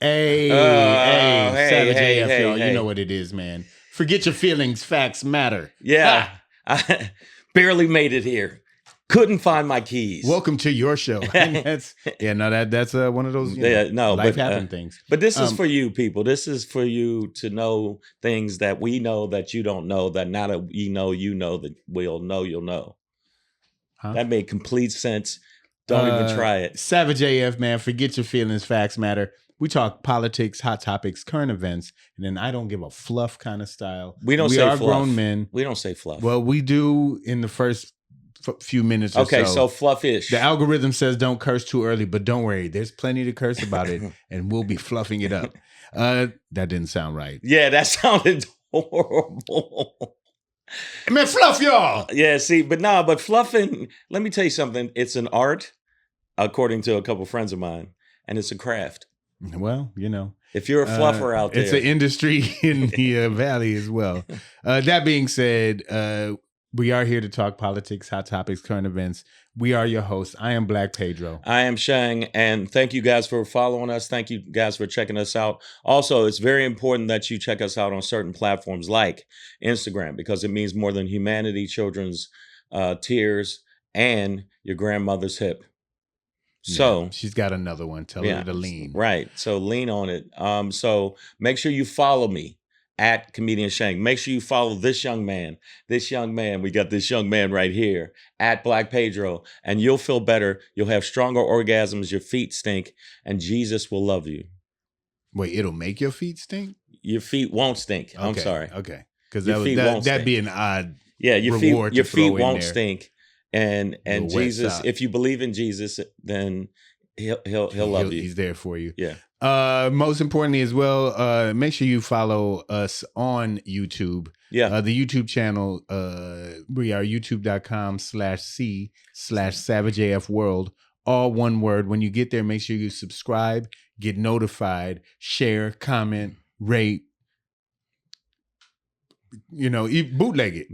Hey, Savage AF, y'all. Hey. You know what it is, man. Forget your feelings. Facts matter. Yeah. I barely made it here. Couldn't find my keys. Welcome to your show. That's one of those life happen things. But this is for you people. This is for you to know things that we know that you don't know, that now that you know that we'll know you'll know. Huh? That made complete sense. Don't even try it. Savage AF, man. Forget your feelings. Facts matter. We talk politics, hot topics, current events, and then I don't give a fluff kind of style. We are fluff. Grown men. We don't say fluff. Well, we do in the first few minutes or so. Okay, so fluffish. The algorithm says don't curse too early, but don't worry. There's plenty to curse about it, and we'll be fluffing it up. That didn't sound right. Yeah, that sounded horrible. Man, fluff y'all. Yeah, see, but fluffing, let me tell you something. It's an art, according to a couple friends of mine, and it's a craft. Well, you know. If you're a fluffer out there. It's an industry in the valley as well. That being said, we are here to talk politics, hot topics, current events. We are your hosts. I am Black Pedro. I am Shang, and thank you guys for following us. Thank you guys for checking us out. Also, it's very important that you check us out on certain platforms like Instagram, because it means more than humanity, children's tears, and your grandmother's hip. So yeah, she's got another one. Tell her to lean. Right. So lean on it. So make sure you follow me at Comedian Shang. Make sure you follow this young man. We got this young man right here at Black Pedro, and you'll feel better. You'll have stronger orgasms. Your feet stink, and Jesus will love you. Wait, it'll make your feet stink? Your feet won't stink. Okay. I'm sorry. Okay. Because that'd be an odd your feet won't there. Stink. And Jesus, if you believe in Jesus, then he'll love you. He's there for you. Yeah. Most importantly as well, make sure you follow us on YouTube. Yeah. The YouTube channel, we are youtube.com/c/SavageAFWorld. All one word. When you get there, make sure you subscribe, get notified, share, comment, rate. You know, bootleg it.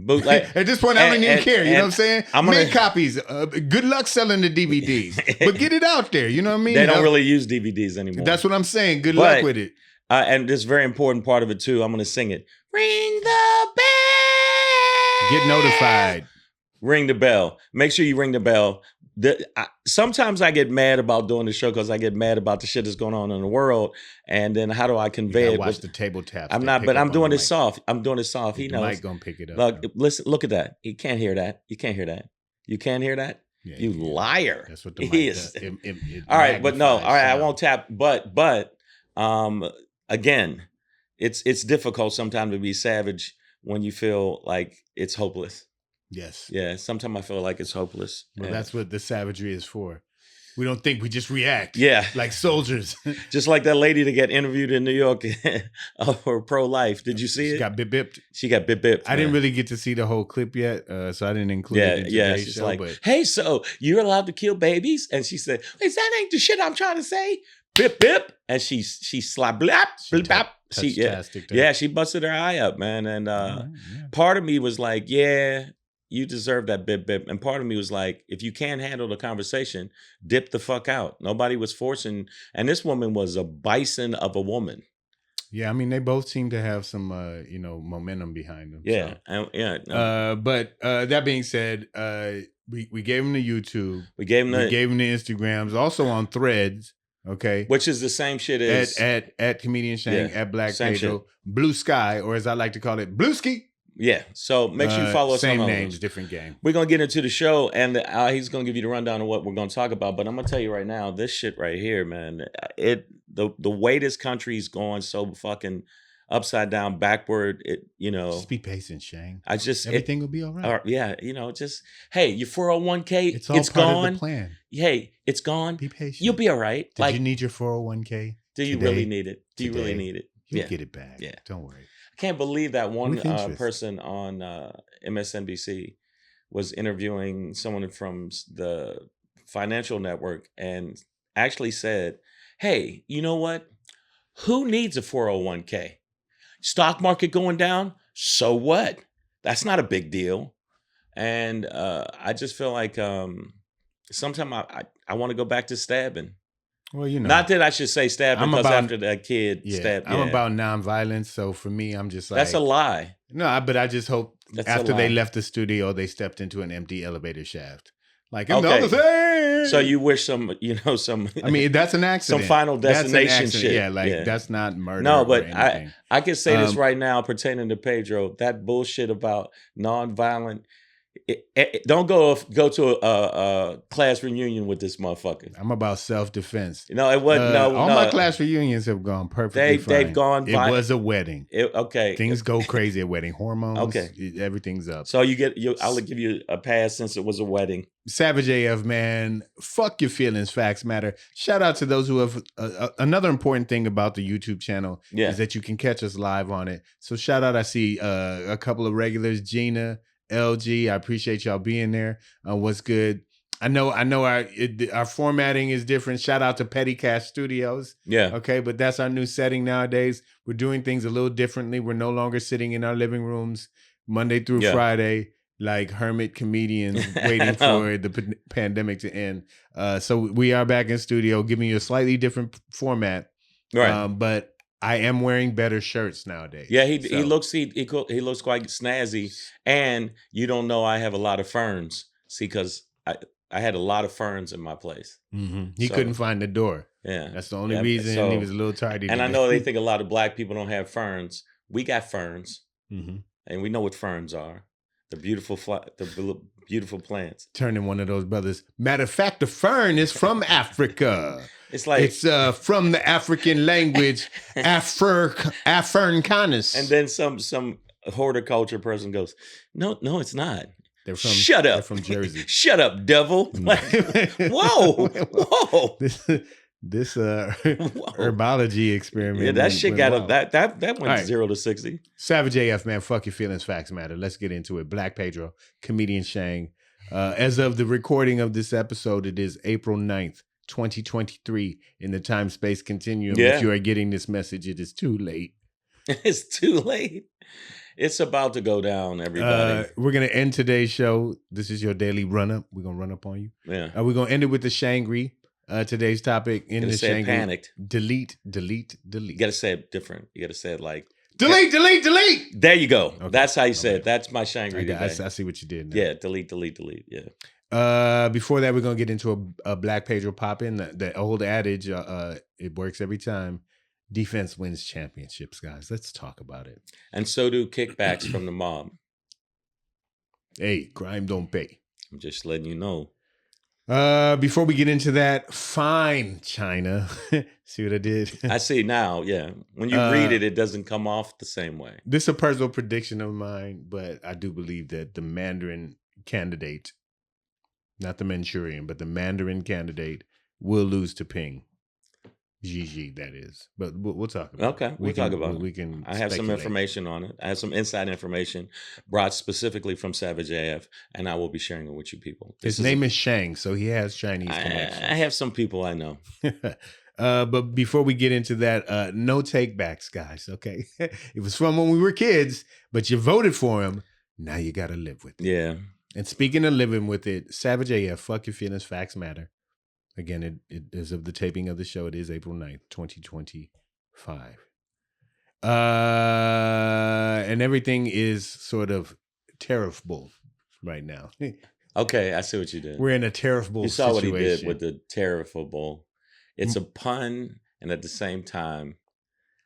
At this point, I don't even care. You know what I'm saying? Make copies. Good luck selling the DVDs, but get it out there. You know what I mean? They don't really use DVDs anymore. That's what I'm saying. Good luck with it. And this very important part of it too. I'm going to sing it. Ring the bell. Get notified. Ring the bell. Make sure you ring the bell. Sometimes I get mad about doing the show because I get mad about the shit that's going on in the world, and then how do I convey it? Watch the table taps. I'm not, but I'm doing it soft. I'm doing it soft. He knows. Mike gonna pick it up. Listen, look at that. He can't hear that. You can't hear that. You can't hear that. Yeah, you liar. That's what the mic does. All right, but no. All right, I won't tap. But again, it's difficult sometimes to be savage when you feel like it's hopeless. Yes. Yeah. Sometimes I feel like it's hopeless. Well, that's what the savagery is for. We don't think, we just react. Yeah. Like soldiers. Just like that lady that got interviewed in New York for pro-life. Did you see it? She got bip-bipped. She got bip-bipped. I didn't really get to see the whole clip yet, so I didn't include it in today's she's show. Like, but hey, so you're allowed to kill babies? And she said, "Is that ain't the shit I'm trying to say? Bip, bip." And she slapped, blap, blap. She busted her eye up, man. And part of me was like, yeah, you deserve that bip bip. And part of me was like, if you can't handle the conversation, dip the fuck out. Nobody was forcing. And this woman was a bison of a woman. Yeah, I mean, they both seem to have some, momentum behind them. Yeah, so. But that being said, we gave them the YouTube. We gave them the Instagrams, also on Threads. Okay, which is the same shit as at Comedian Shang, at Black Pedro, Blue Sky, or as I like to call it, Blue Ski. Yeah, so make sure you follow us. Same names, different game. We're gonna get into the show, and he's gonna give you the rundown of what we're gonna talk about. But I'm gonna tell you right now, this shit right here, man, the way this country's going so fucking upside down, backward. Just be patient, Shang. Everything will be all right. Yeah, hey, your 401k, it's all part gone. of the plan. Hey, it's gone. Be patient. You'll be all right. Did you need your 401k? Do you really need it? Do you really need it? You get it back. Yeah. Don't worry. I can't believe that one person on MSNBC was interviewing someone from the financial network and actually said, hey, you know what? Who needs a 401k? Stock market going down? So what? That's not a big deal. And I just feel like sometimes I want to go back to stabbing. Well, you know, not that I should say stabbing because after that kid stabbed. I'm about nonviolence, so for me, I'm just like that's a lie. No, but I just hope after they left the studio, they stepped into an empty elevator shaft. Like the other thing. So you wish some. I mean, that's an accident. Some Final Destination shit. Yeah, that's not murder. No, but I can say this right now pertaining to Pedro. That bullshit about nonviolent. Don't go to a class reunion with this motherfucker. I'm about self-defense. No, it wasn't. All my class reunions have gone perfectly fine. They've gone. It was a wedding. Things go crazy at wedding. Hormones. Everything's up. So I'll give you a pass since it was a wedding. Savage AF, man. Fuck your feelings. Facts matter. Shout out to those who have. Another important thing about the YouTube channel is that you can catch us live on it. So shout out. I see a couple of regulars. Gina. LG, I appreciate y'all being there. What's good? I know our formatting is different. Shout out to Petty Cash Studios. Yeah. Okay, but that's our new setting nowadays. We're doing things a little differently. We're no longer sitting in our living rooms Monday through Friday like hermit comedians waiting for the pandemic to end. So we are back in studio, giving you a slightly different format. Right. But I am wearing better shirts nowadays. Yeah, he looks quite snazzy, and you don't know I have a lot of ferns. See, because I had a lot of ferns in my place. Mm-hmm. He couldn't find the door. Yeah, that's the only reason he was a little tardy. And I know they think a lot of black people don't have ferns. We got ferns, and we know what ferns are. The beautiful plants. Turning one of those brothers. Matter of fact, the fern is from Africa. It's like it's from the African language, Africanus. And then some horticulture person goes, no, it's not. They're from Shut up. They're from Jersey. Shut up, devil. Like, whoa. This herbology experiment. Yeah, that shit got that went 0 to 60. Savage AF, man. Fuck your feelings. Facts matter. Let's get into it. Black Pedro, comedian Shang. As of the recording of this episode, it is April 9th, 2023 in the time-space continuum. Yeah. If you are getting this message, it is too late. It's too late. It's about to go down, everybody. We're going to end today's show. This is your daily run-up. We're going to run up on you. Yeah. We're going to end it with the Shangry. Today's topic in the Shangry. Panicked. Delete. You got to say it different. You got to say it like... Delete. There you go. Okay. That's how you say it. That's my Shangry today. I see what you did now. Yeah, delete. Yeah. Before that, we're going to get into a Black Pedro pop-in. The old adage, it works every time. Defense wins championships, guys. Let's talk about it. And so do kickbacks from the mob. Hey, crime don't pay. I'm just letting you know. Before we get into that, fine, China. See what I did? I see now, yeah. When you read it, it doesn't come off the same way. This is a personal prediction of mine, but I do believe that the Mandarin candidate, not the Manchurian, but the Mandarin candidate will lose to Ping. Gigi, that is. But we'll talk about it. Okay, we'll talk about it. We can I have some information on it. I have some inside information brought specifically from Savage AF, and I will be sharing it with you people. His name is Shang, so he has Chinese connections. I have some people I know. But before we get into that, no takebacks, guys, okay? It was from when we were kids, but you voted for him. Now you got to live with it. Yeah. And speaking of living with it, Savage AF, fuck your feelings, facts matter. Again, it as of the taping of the show, it is April 9th, 2025. And everything is sort of tariff bull right now. Okay, I see what you did. We're in a tariff bull situation. You saw what he did with the tariffable. It's a pun, and at the same time,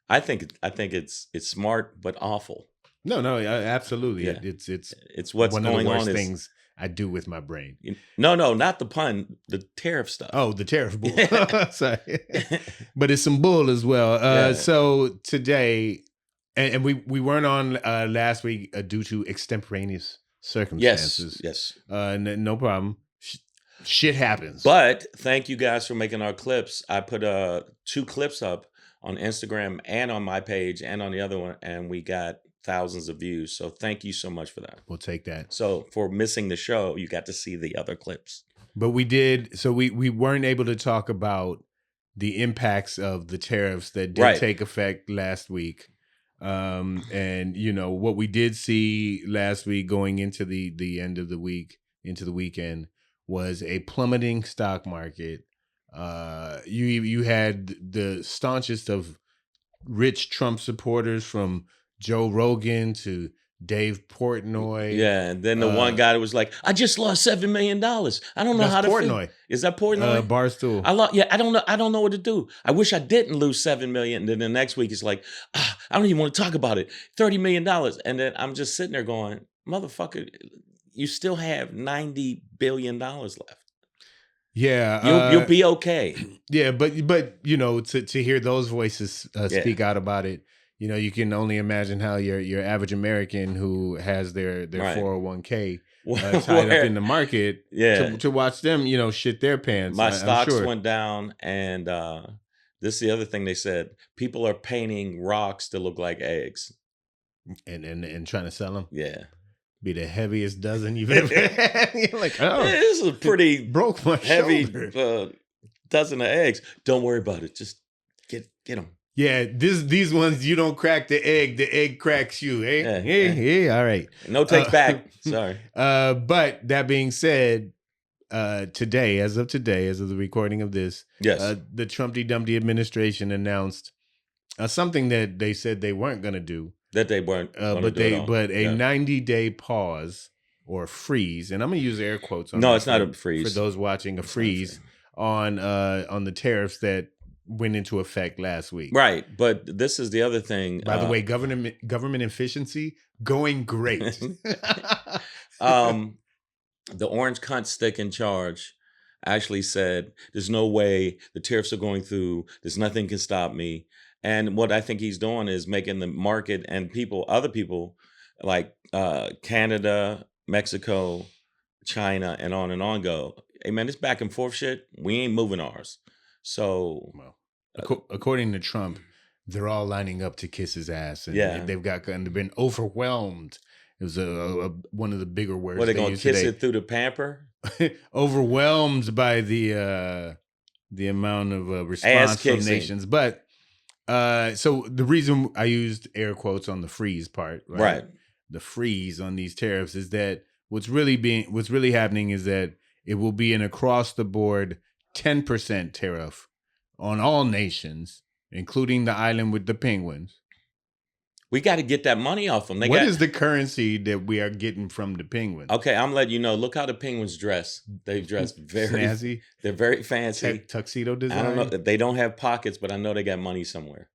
I think it's smart but awful. No, absolutely. Yeah. It's what's one going of the worst on things I do with my brain. No, not the pun, the tariff stuff. Oh, the tariff bull. Sorry. But it's some bull as well. So today, and we weren't on last week due to extemporaneous circumstances. Yes. No problem. Shit happens. But thank you guys for making our clips. I put 2 clips up on Instagram and on my page and on the other one, and we got thousands of views. So thank you so much for that. We'll take that. So for missing the show, you got to see the other clips. But we did. So we weren't able to talk about the impacts of the tariffs that did take effect last week. And you know what we did see last week going into the end of the week, into the weekend, was a plummeting stock market. You had the staunchest of rich Trump supporters, from Joe Rogan to Dave Portnoy. Yeah, and then the one guy that was like, "I just lost $7 million. I don't know how to." Portnoy. Is that Portnoy? Barstool. I don't know. I don't know what to do. I wish I didn't lose $7 million. And then the next week it's like, I don't even want to talk about it. $30 million, and then I'm just sitting there going, "Motherfucker, you still have $90 billion left. Yeah, you'll be okay." Yeah, but you know, to hear those voices speak out about it, you know, you can only imagine how your average American who has their 401k tied up in the market, to watch them, you know, shit their pants. My stocks went down, and this is the other thing they said: people are painting rocks to look like eggs, and trying to sell them. Yeah. Be the heaviest dozen you've ever had. You're like, oh, yeah, this is a pretty broke my heavy dozen of eggs. Don't worry about it. Just get them. Yeah, these ones, you don't crack the egg cracks you. Eh? Yeah, all right. No take back. Sorry. But that being said, today, as of the recording of this, the Trumpty Dumpty administration announced something that they said they weren't going to do. That they weren't, but a 90-day pause or freeze, and I'm gonna use air quotes on. No, it's not a freeze for those watching. A freeze on the tariffs that went into effect last week. Right, but this is the other thing. By the way, government efficiency going great. The orange cunt stick in charge actually said, "There's no way the tariffs are going through. There's nothing can stop me." And what I think he's doing is making the market and other people like Canada, Mexico, China, and on go, "Hey man, this back and forth shit, we ain't moving ours." So, according to Trump, they're all lining up to kiss his ass, and they've been overwhelmed. It was one of the bigger words. What, they gonna kiss it through the pamper? Overwhelmed by the amount of response from nations, but. So the reason I used air quotes on the freeze part, right? The freeze on these tariffs is that what's really happening is that it will be an across the board 10% tariff on all nations, including the island with the penguins. We got to get that money off them. What is the currency that we are getting from the penguins? Okay, I'm letting you know. Look how the penguins dress. They dress very snazzy. They're very fancy. Tuxedo design. I don't know. They don't have pockets, but I know they got money somewhere.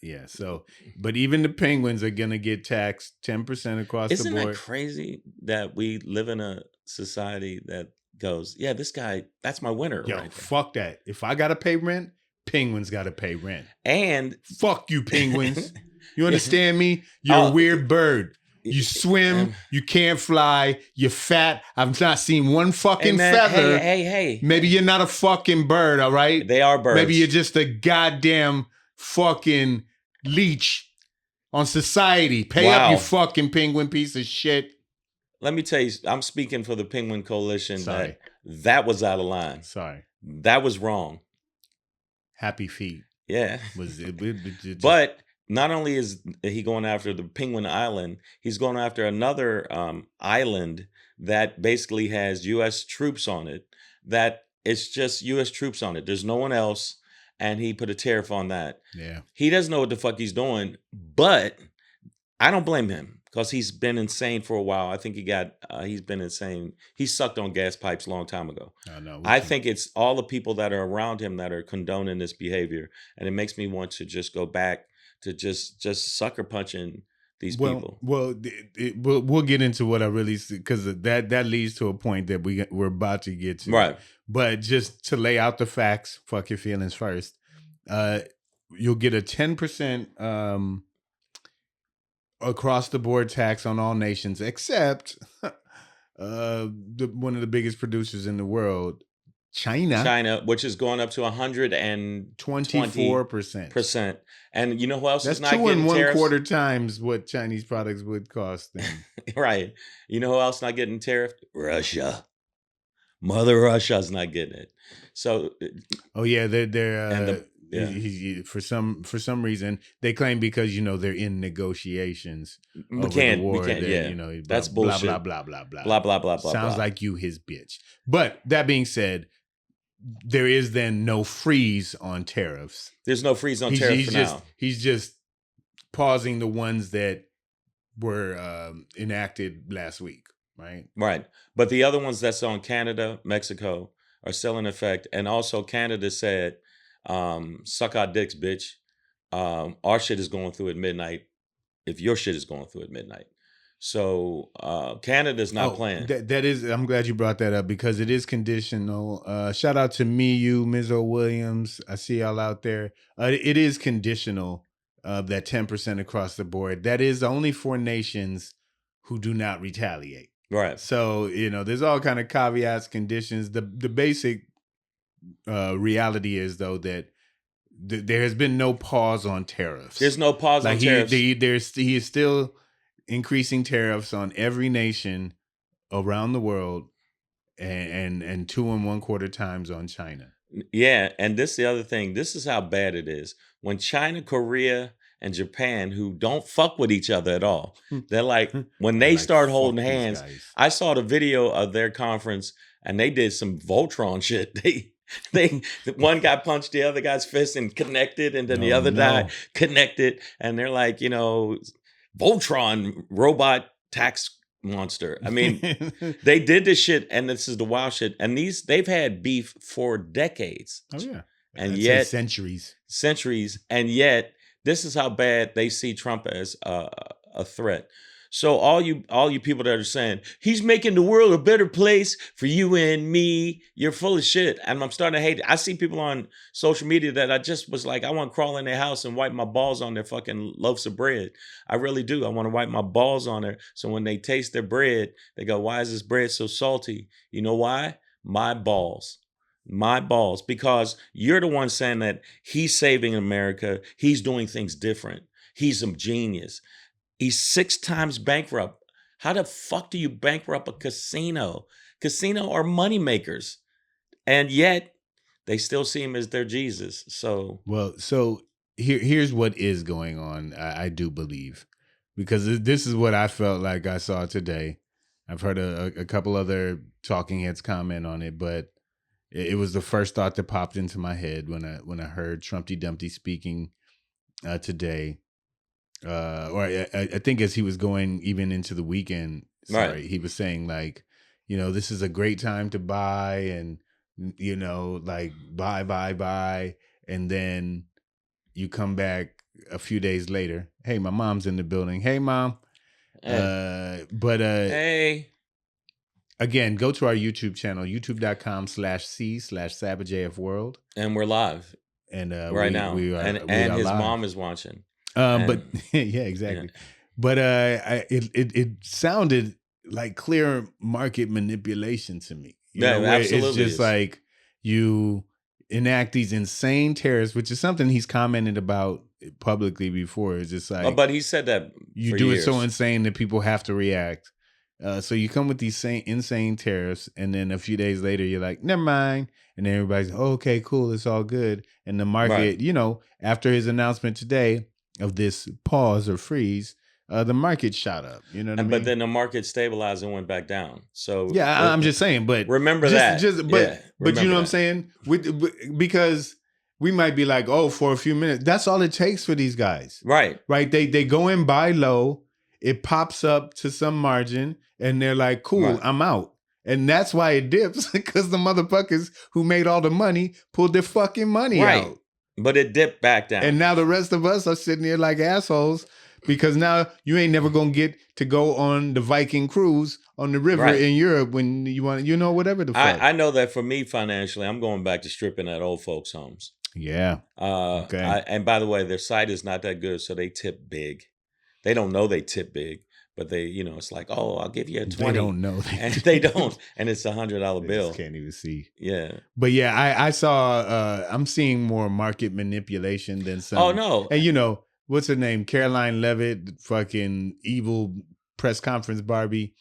Yeah. So, but even the penguins are gonna get taxed 10% across the board. Isn't that crazy that we live in a society that goes, "Yeah, this guy, that's my winner." Yo, right, fuck that. If I gotta pay rent, penguins gotta pay rent. And fuck you, penguins. You understand me? You're a weird bird. You swim. You can't fly. You're fat. I've not seen one fucking feather. Hey. Maybe you're not a fucking bird, all right? They are birds. Maybe you're just a goddamn fucking leech on society. Pay up, you fucking penguin piece of shit. Let me tell you, I'm speaking for the Penguin Coalition. That was out of line. Sorry. That was wrong. Happy feet. Yeah. Was it, but not only is he going after the Penguin Island, he's going after another island that basically has U.S. troops on it. That it's just U.S. troops on it. There's no one else. And he put a tariff on that. Yeah. He doesn't know what the fuck he's doing, but I don't blame him because he's been insane for a while. I think he's been insane. He sucked on gas pipes a long time ago. I think it's all the people that are around him that are condoning this behavior. And it makes me want to just go back to just sucker punching these people. Well, we'll get into what I really see, because that leads to a point that we're about to get to. Right. But just to lay out the facts, fuck your feelings first. You'll get a 10% across the board tax on all nations except one of the biggest producers in the world, China, which is going up to 124%. And you know who else is not getting tariffs? That's 2 1/4 times what Chinese products would cost them. Right. You know who else not getting tariffed? Russia. Mother Russia's not getting it. So. Oh yeah, they're for some reason they claim because they're in negotiations. We can't. That's bullshit. Blah blah blah blah blah blah blah. Sounds like you his bitch. But that being said, there is then no freeze on tariffs. There's no freeze on tariffs now. He's just pausing the ones that were enacted last week, right? Right. But the other ones that's on Canada, Mexico are still in effect. And also Canada said, suck our dicks, bitch. Our shit is going through at midnight if your shit is going through at midnight. So Canada's not playing. That is, I'm glad you brought that up because it is conditional. Shout out to me, you, Mizzo Williams. I see y'all out there. It is conditional, that 10% across the board. That is only for nations who do not retaliate. Right. So, there's all kind of caveats, conditions. The basic reality is, though, that there has been no pause on tariffs. There's no pause on tariffs. He is still increasing tariffs on every nation around the world and 2 1/4 times on China. Yeah. And this is the other thing. This is how bad it is. When China, Korea, and Japan, who don't fuck with each other at all, they're like, when they start holding hands, I saw the video of their conference and they did some Voltron shit. One guy punched the other guy's fist and connected, and then the other guy connected, and they're like, Voltron robot tax monster. I mean, they did this shit, and this is the wild shit. And they've had beef for decades. Oh yeah, and yet centuries, and yet this is how bad they see Trump as a threat. So all you people that are saying he's making the world a better place for you and me, you're full of shit. And I'm starting to hate it. I see people on social media that I just was like, I want to crawl in their house and wipe my balls on their fucking loaves of bread. I really do. I want to wipe my balls on there. So when they taste their bread, they go, why is this bread so salty? You know why? My balls. Because you're the one saying that he's saving America. He's doing things different. He's a genius. He's 6 times bankrupt. How the fuck do you bankrupt a casino? Casino are money makers. And yet they still see him as their Jesus. So here's what is going on, I do believe. Because this is what I felt like I saw today. I've heard a couple other talking heads comment on it, but it was the first thought that popped into my head when I heard Trumpty Dumpty speaking today. Or I think as he was going even into the weekend, he was saying like, this is a great time to buy, and like buy, and then you come back a few days later. Hey, my mom's in the building. Hey, mom. Hey. Again, go to our YouTube channel, youtube.com/c/SabbathJFWorld. And we're live. And right now. We are, and his live. Mom is watching. But yeah, exactly. Yeah. But it sounded like clear market manipulation to me. Absolutely. It's just like you enact these insane tariffs, which is something he's commented about publicly before. It's just like, but he said that you do it so insane that people have to react. So you come with these insane tariffs, and then a few days later, you're like, never mind. And then everybody's, okay, cool, it's all good. And the market, after his announcement today of this pause or freeze, the market shot up. You know what I mean? But then the market stabilized and went back down. So yeah, I'm just saying. But remember that. But you know what I'm saying? Because we might be like, for a few minutes. That's all it takes for these guys. Right. They go in, buy low. It pops up to some margin, and they're like, cool, I'm out. And that's why it dips, because the motherfuckers who made all the money pulled their fucking money out. But it dipped back down. And now the rest of us are sitting here like assholes, because now you ain't never going to get to go on the Viking cruise on the river in Europe when you want, whatever the fuck. I know that for me financially, I'm going back to stripping at old folks' homes. Yeah. Okay. And by the way, their site is not that good, so they tip big. They don't know they tip big, but they, it's like, oh, I'll give you a 20. They don't know. And they don't. And it's $100 bill. Can't even see. Yeah. But yeah, I saw, I'm seeing more market manipulation than some. Oh, no. And what's her name? Caroline Levitt, fucking evil press conference Barbie.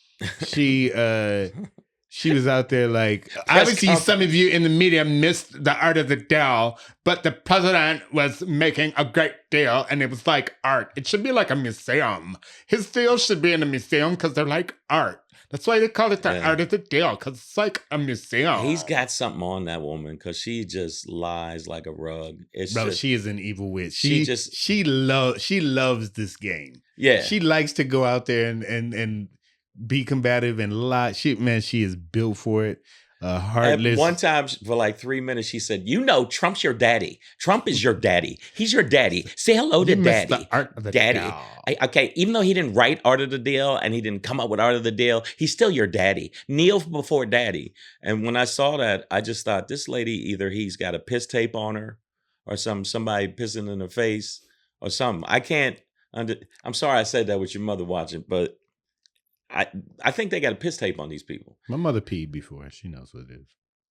She was out there like, obviously some of you in the media missed the art of the deal, but the president was making a great deal and it was like art. It should be like a museum. His deals should be in a museum because they're like art. That's why they call it the art of the deal, because it's like a museum. He's got something on that woman because she just lies like a rug. She is an evil witch. She loves this game. Yeah. She likes to go out there and be combative and lie. She is built for it. Heartless. At one time, for like 3 minutes, she said, Trump's your daddy. Trump is your daddy. He's your daddy. Say hello to daddy. The art of the daddy. Deal. Okay, even though he didn't write Art of the Deal and he didn't come up with Art of the Deal, he's still your daddy. Kneel before daddy. And when I saw that, I just thought, this lady, either he's got a piss tape on her or somebody pissing in her face or something. I can't, I'm sorry I said that with your mother watching, but I think they got a piss tape on these people. My mother peed before. She knows what it is.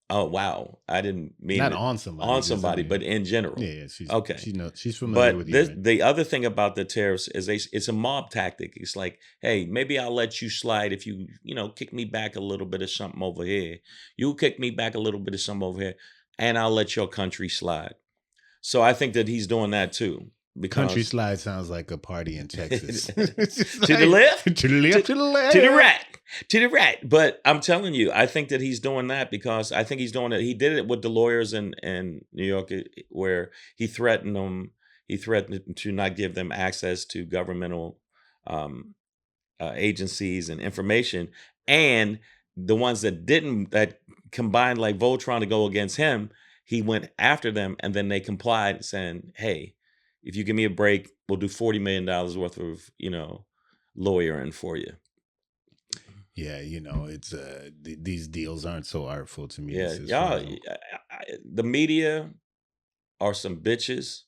Oh, wow. I didn't mean not on somebody. On somebody, but in general. Yeah, she's okay. She's familiar with you. But the other thing about the tariffs is it's a mob tactic. It's like, hey, maybe I'll let you slide if you, kick me back a little bit of something over here. You kick me back a little bit of something over here, and I'll let your country slide. So I think that he's doing that too. Because country slide sounds like a party in Texas. To the left, to the left, to the left, to the right, to the right. But I'm telling you, I think that he's doing that because I think he's doing it. He did it with the lawyers in New York, where he threatened them. He threatened to not give them access to governmental agencies and information, and the ones that combined like Voltron to go against him, he went after them, and then they complied, saying, "Hey, if you give me a break, we'll do $40 million worth of, lawyering for you." Yeah, it's these deals aren't so artful to me. Yeah, y'all, the media are some bitches.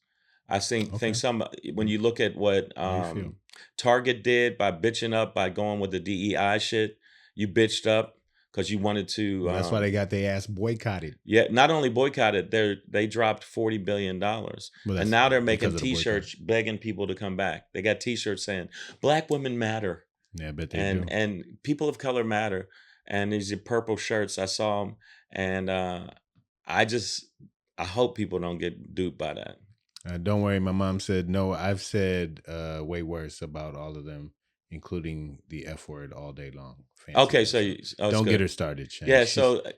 I think some, when you look at what Target did by bitching up, by going with the DEI shit, you bitched up because you wanted to. Well, that's why they got their ass boycotted. Yeah, not only boycotted, they dropped $40 billion. And now they're making T-shirts begging people to come back. They got T-shirts saying, Black women matter. Yeah, I bet they do. And people of color matter. And these are purple shirts. I saw them. And I hope people don't get duped by that. Don't worry. My mom said, no, I've said way worse about all of them, including the F word all day long. Fancy okay, so don't get her started, Shane. Yeah,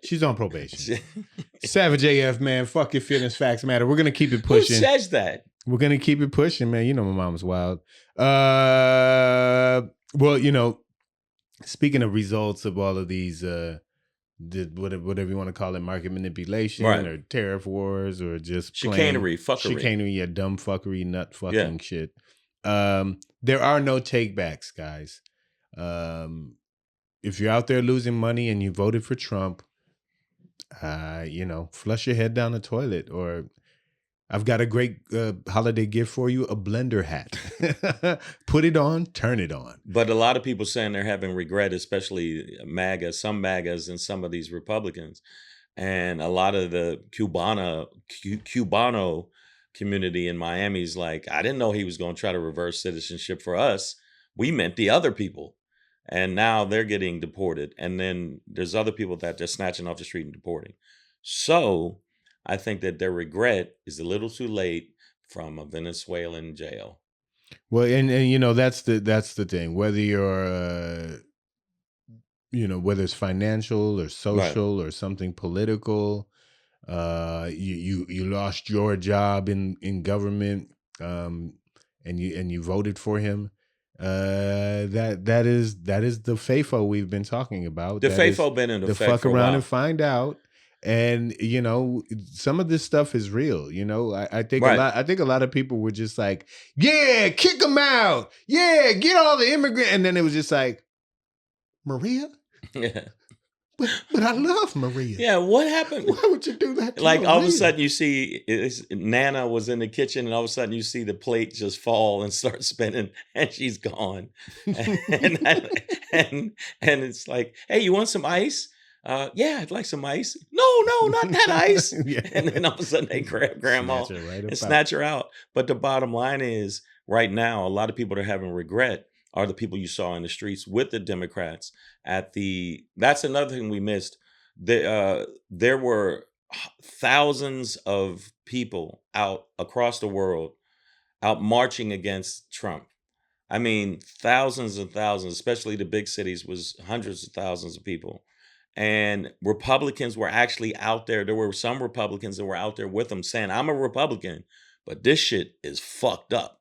she's on probation. Savage AF, man. Fuck your feelings, facts matter. We're gonna keep it pushing. Who says that? We're gonna keep it pushing, man. My mom's wild. Well, speaking of results of all of these, whatever you want to call it, market manipulation or tariff wars or just chicanery, fuckery, dumb fuckery, nut fucking shit. There are no takebacks, guys. If you're out there losing money and you voted for Trump, flush your head down the toilet. Or I've got a great holiday gift for you, a blender hat. Put it on, turn it on. But a lot of people saying they're having regret, especially some MAGAs and some of these Republicans. And a lot of the Cubano community in Miami is like, I didn't know he was going to try to reverse citizenship for us. We meant the other people. And now they're getting deported. And then there's other people that they're snatching off the street and deporting. So I think that their regret is a little too late from a Venezuelan jail. Well, and that's the thing. Whether you're whether it's financial or social or something political, you lost your job in government, and you voted for him. That is the FAFO we've been talking about. The FAFO been in the fuck around and find out. And some of this stuff is real. I think a lot of people were just like, yeah, kick them out, yeah, get all the immigrants, and then it was just like, Maria, yeah, But I love Maria. Yeah, what happened? Why would you do that to like Maria? All of a sudden you see Nana was in the kitchen, and all of a sudden you see the plate just fall and start spinning, and she's gone. and it's like, hey, you want some ice? Yeah, I'd like some ice. No, not that ice. Yeah. And then all of a sudden they grab grandma and snatch her out. But the bottom line is, right now, a lot of people that are having regret are the people you saw in the streets with the Democrats that's another thing we missed. There were thousands of people out across the world out marching against Trump. I mean, thousands and thousands, especially the big cities, was hundreds of thousands of people. And Republicans were actually out there. There were some Republicans that were out there with them saying, I'm a Republican, but this shit is fucked up.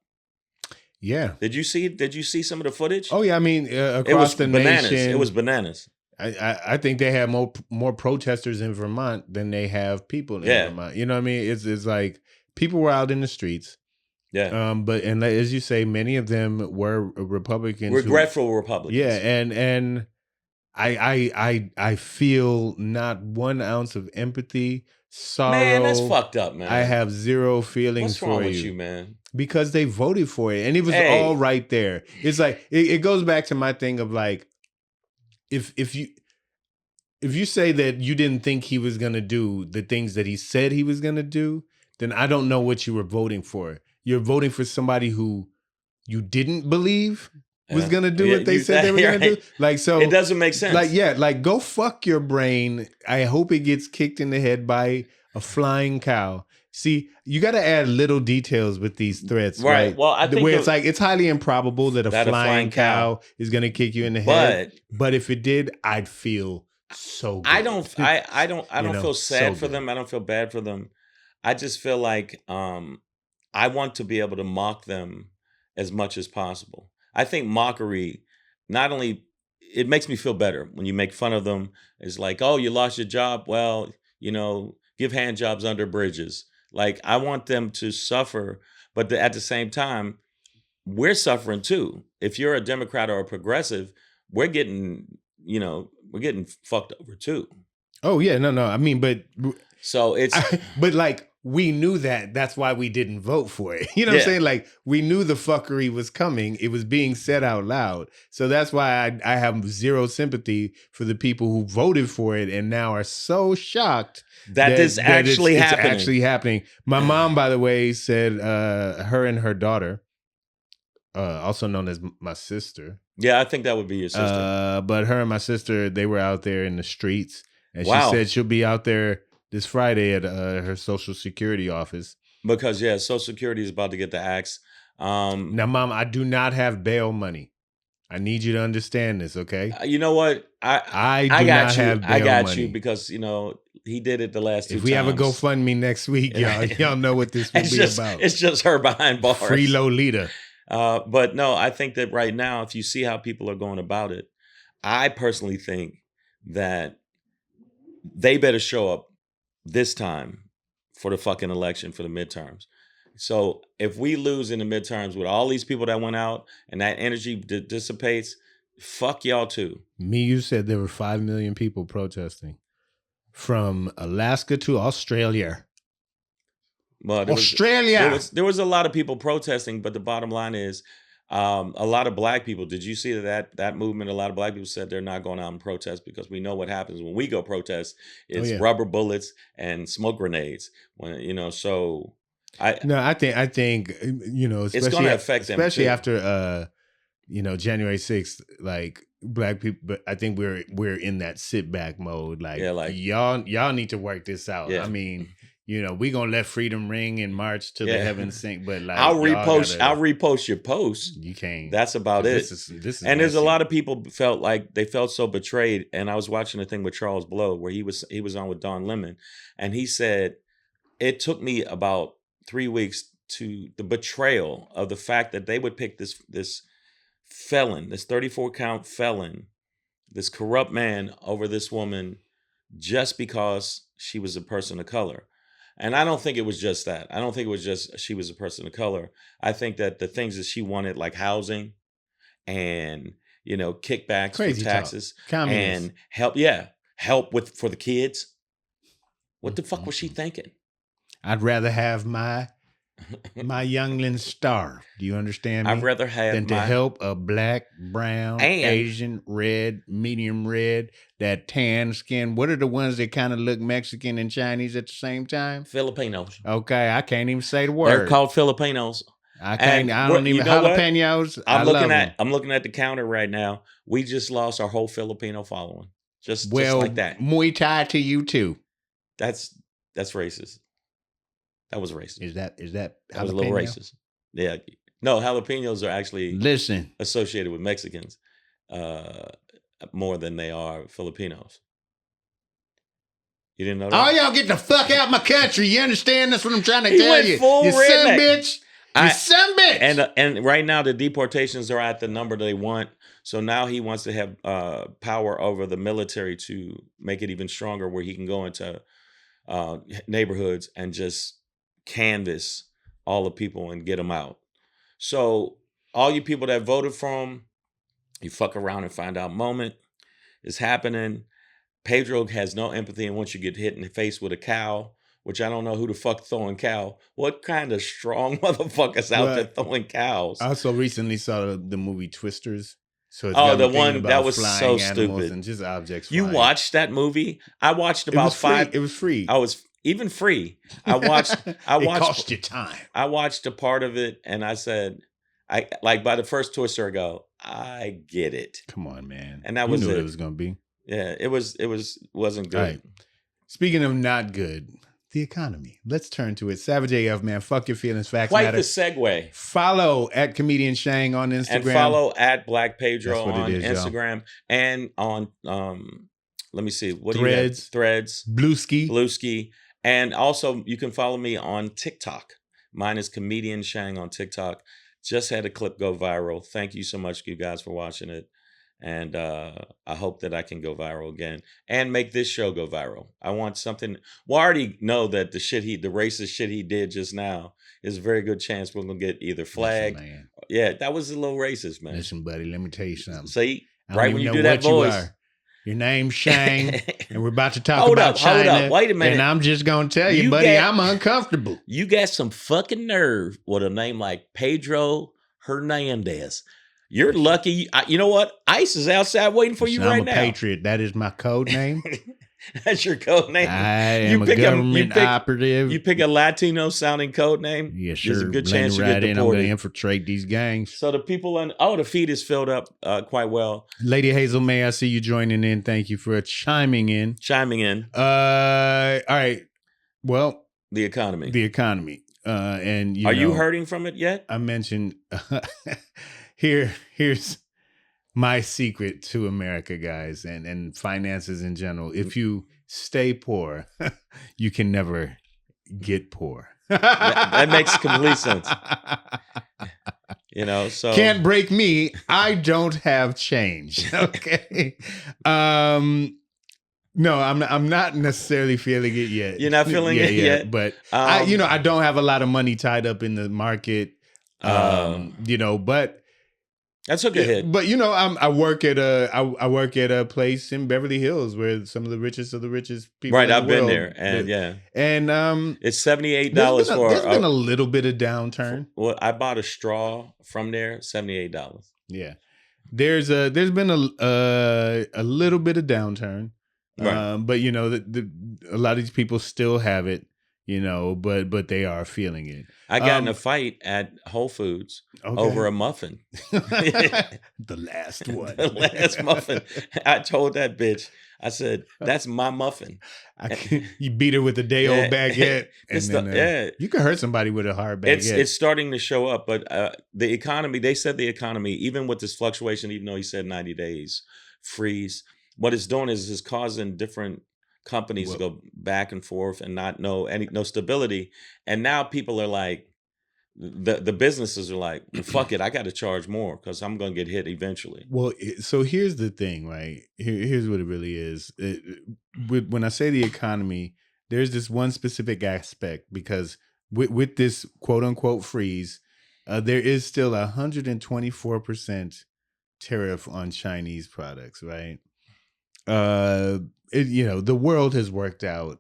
Yeah. Did you see some of the footage? Oh yeah, I mean, across the bananas. nation, it was bananas. I think they have more protesters in Vermont than they have people in Vermont. You know what I mean? It's like people were out in the streets. Yeah. But as you say, many of them were Republicans. Regretful Republicans. Yeah, and I feel not 1 ounce of empathy, sorrow. Man, that's fucked up, man. I have zero feelings for you. What's wrong with you, man? Because they voted for it, and it was all right there. It's like it goes back to my thing of like, if you say that you didn't think he was gonna do the things that he said he was gonna do, then I don't know what you were voting for. You're voting for somebody who you didn't believe was gonna do what they said they were gonna do. Like, so it doesn't make sense. Like go fuck your brain. I hope it gets kicked in the head by a flying cow. See, you got to add little details with these threats, right? Well, I think where it's highly improbable that a flying cow is going to kick you in the head. But if it did, I'd feel so good. I don't feel sad for them. I don't feel bad for them. I just feel like I want to be able to mock them as much as possible. I think mockery not only it makes me feel better when you make fun of them. It's like, oh, you lost your job. Well, give hand jobs under bridges. Like, I want them to suffer, but at the same time, we're suffering too. If you're a Democrat or a progressive, we're getting fucked over too. Oh yeah, no. I mean, but so but like we knew that. That's why we didn't vote for it. You know what I'm saying? Like, we knew the fuckery was coming. It was being said out loud. So that's why I have zero sympathy for the people who voted for it and now are so shocked that this actually happening. It's actually happening. My mom, by the way, said her and her daughter, also known as my sister. Yeah, I think that would be your sister. But her and my sister, they were out there in the streets. And she said she'll be out there this Friday at her Social Security office. Because, Social Security is about to get the axe. Now, Mom, I do not have bail money. I need you to understand this, okay? You know what? I got you because, he did it the last 2 times. If we have a GoFundMe next week, y'all know what this will be about. It's just her behind bars. Free Lolita. But no, I think that right now, if you see how people are going about it, I personally think that they better show up this time for the fucking election, for the midterms. So if we lose in the midterms with all these people that went out and that energy dissipates, fuck y'all too. You said there were 5 million people protesting from Alaska to Australia. Well, there was a lot of people protesting, but the bottom line is a lot of black people. Did you see that movement? A lot of black people said they're not going out and protest because we know what happens when we go protest. It's rubber bullets and smoke grenades. So I think it's going to affect them, especially after January 6th. Like, black people, but I think we're in that sit back mode. Like, y'all need to work this out. Yeah. I mean, we gonna let freedom ring and march to the heavens sink. But like, I'll repost your post. You can't. That's about it. This is and there's a lot of people felt so betrayed. And I was watching a thing with Charles Blow where he was on with Don Lemon, and he said it took me about 3 weeks to the betrayal of the fact that they would pick this felon, this 34 count felon, this corrupt man over this woman just because she was a person of color. And I don't think it was just that. I don't think it was just she was a person of color. I think that the things that she wanted, like housing and, kickbacks for taxes and help. Yeah. help for the kids. What the fuck was she thinking? I'd rather have my youngling starve. Do you understand me? I'd rather have than to help a black, brown, Asian, red, medium red, that tan skin. What are the ones that kind of look Mexican and Chinese at the same time? Filipinos. Okay, I can't even say the word. They're called Filipinos. I can't. I don't even jalapenos. I'm looking at the counter right now. We just lost our whole Filipino following. Just like that. Muay Thai to you too. That's racist. That was racist. Is that that was a little racist? Yeah. No, jalapenos are actually associated with Mexicans more than they are Filipinos. You didn't know that? Oh, y'all get the fuck out of my country. You understand? That's what I'm trying to tell you. You son bitch. You son bitch. And right now the deportations are at the number they want. So now he wants to have power over the military to make it even stronger, where he can go into neighborhoods and just canvas all the people and get them out. So all you people that voted for him, you fuck around and find out moment is happening. Pedro has no empathy, and once you get hit in the face with a cow, which I don't know who the fuck throwing cow. What kind of strong motherfuckers out there throwing cows? I also recently saw the movie Twisters. So the one that was so stupid and just objects. You watched that movie? I watched about 5. It was free. I was even free. I watched. It cost you time. I watched a part of it, and I said, by the first Twister, I go, I get it. Come on, man. And that was what it was going to be. Yeah, it wasn't good. Right. Speaking of not good, the economy. Let's turn to it. Savage AF, man. Fuck your feelings. Facts matter. Quite the segue. Follow at Comedian Shang on Instagram. And follow at Black Pedro on Instagram. Y'all. And on, let me see. What Threads. Do you have? Threads. Blueski. And also, you can follow me on TikTok. Mine is Comedian Shang on TikTok. Just had a clip go viral. Thank you so much, you guys, for watching it. And I hope that I can go viral again and make this show go viral. I want something. Well, I already know that the racist shit he did just now is a very good chance we're gonna get either flagged. Listen, yeah, that was a little racist, man. Listen, buddy, let me tell you something. See, right when you do that voice. Your name's Shang, and we're about to talk about China. Hold up, wait a minute. And I'm just gonna tell you, buddy, I'm uncomfortable. You got some fucking nerve with a name like Pedro Hernandez. You're lucky. You know what? ICE is outside waiting for you right now. I'm a patriot. That is my code name. That's your code name. I am a government operative. You pick a Latino sounding code name. Yes, sir. There's a good chance you get deported. I'm going to infiltrate these gangs. So the people the feed is filled up quite well. Lady Hazel May, I see you joining in. Thank you for chiming in. All right. Well, the economy. And are you hurting from it yet? I mentioned. Here's my secret to America, guys, and finances in general. If you stay poor, you can never get poor. That makes complete sense. So can't break me. I don't have change. Okay. No, I'm not necessarily feeling it yet. You're not feeling it yet, but I don't have a lot of money tied up in the market. But. That's a good hit. But I work at a place in Beverly Hills where some of the richest people. Right, I've been world there, and it's $78 for. There's been a little bit of downturn. Well, I bought a straw from there, $78. Yeah, there's been a little bit of downturn, right. But a lot of these people still have it. But they are feeling it. I got in a fight at Whole Foods over a muffin. The last one. The last muffin. I told that bitch, I said, that's my muffin. You beat her with a day-old baguette. You can hurt somebody with a hard baguette. It's starting to show up. But the economy, they said the economy, even with this fluctuation, even though he said 90 days freeze, what it's doing is it's causing different companies to go back and forth and not know no stability. And now people are like, the businesses are like, well, fuck it, I got to charge more because I'm going to get hit eventually. Well, so here's the thing, right? Here's what it really is. When I say the economy, there's this one specific aspect because with this quote unquote freeze, there is still 124% tariff on Chinese products, right? the world has worked out.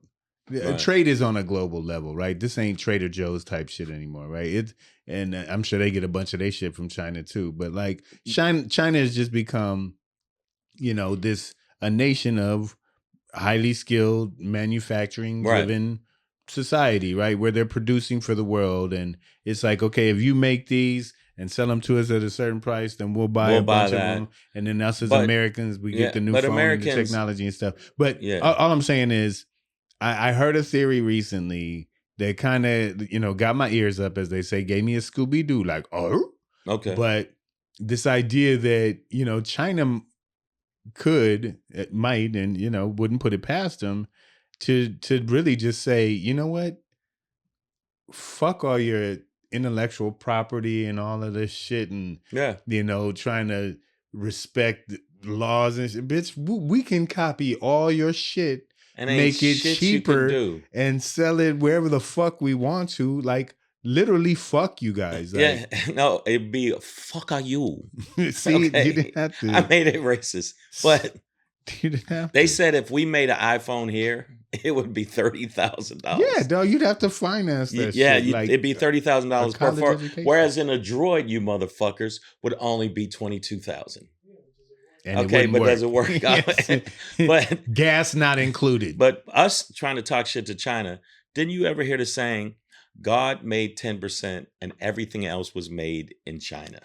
Right. Trade is on a global level, right? This ain't Trader Joe's type shit anymore, right? And I'm sure they get a bunch of their shit from China too. But like China has just become, a nation of highly skilled manufacturing driven society, right? Where they're producing for the world. And it's like, okay, if you make these and sell them to us at a certain price, then we'll buy a bunch of them. And then us as Americans, we get the new phone and the technology and stuff. But all I'm saying is, I heard a theory recently that kind of, got my ears up, as they say, gave me a Scooby-Doo, like, oh. Okay. But this idea that, China might, and, wouldn't put it past them to really just say, you know what? Fuck all your intellectual property and all of this shit and, trying to respect laws and shit. Bitch, we can copy all your shit. And make it cheaper and sell it wherever the fuck we want to. Like, literally, fuck you guys. Like, no, it'd be fuck are you. See, you didn't have to. I made it racist, but you didn't have they said if we made an iPhone here, it would be $30,000. Yeah, dog, you'd have to finance that. Yeah, shit. It'd be $30,000 per phone. Whereas in a Droid, you motherfuckers would only be $22,000. And but does it work? But gas not included. But us trying to talk shit to China, didn't you ever hear the saying, God made 10% and everything else was made in China?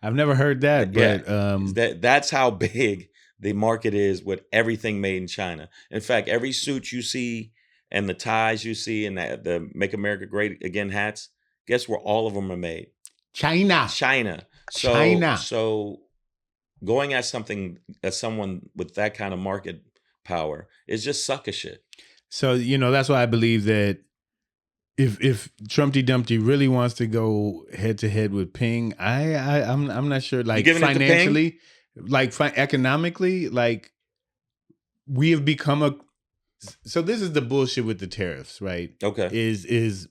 I've never heard that, but that's how big the market is with everything made in China. In fact, every suit you see and the ties you see and the Make America Great Again hats, guess where all of them are made? China. So going at someone with that kind of market power is just sucker shit. So, that's why I believe that if Trumpty Dumpty really wants to go head to head with Ping, I'm not sure. Like financially, like economically, like we have become so this is the bullshit with the tariffs, right? Okay. Is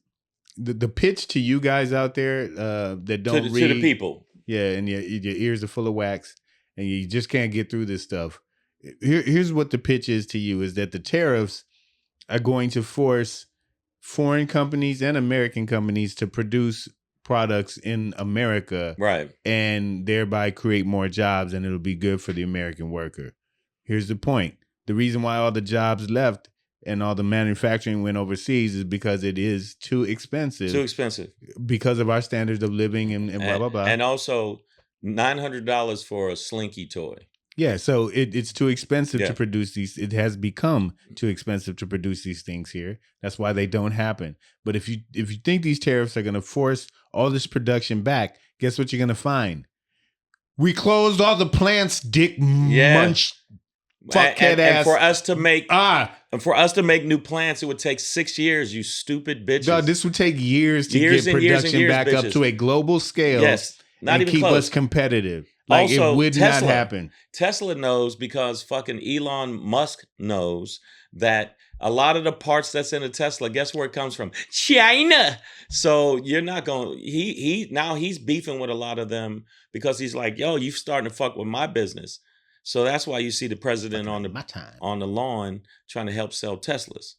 the pitch to you guys out there that don't read, to the people. Yeah, and your ears are full of wax. And you just can't get through this stuff. Here's what the pitch is to you, is that the tariffs are going to force foreign companies and American companies to produce products in America. Right. And thereby create more jobs, and it'll be good for the American worker. Here's the point. The reason why all the jobs left and all the manufacturing went overseas is because it is too expensive. Because of our standards of living and blah, blah, blah. And also $900 for a Slinky toy. Yeah, so it's too expensive to produce these. It has become too expensive to produce these things here. That's why they don't happen. But if you think these tariffs are going to force all this production back, guess what you're going to find? We closed all the plants, dick munch, fuckhead ass. And for us to make new plants, it would take 6 years. You stupid bitches. No, this would take years to get production back up to a global scale. Yes. Not even keep close. us competitive. Like, also, it would not happen. Tesla knows, because fucking Elon Musk knows, that a lot of the parts that's in a Tesla, guess where it comes from? China. So you're not going. He's beefing with a lot of them because he's like, yo, you starting to fuck with my business. So that's why you see the president on the lawn trying to help sell Teslas.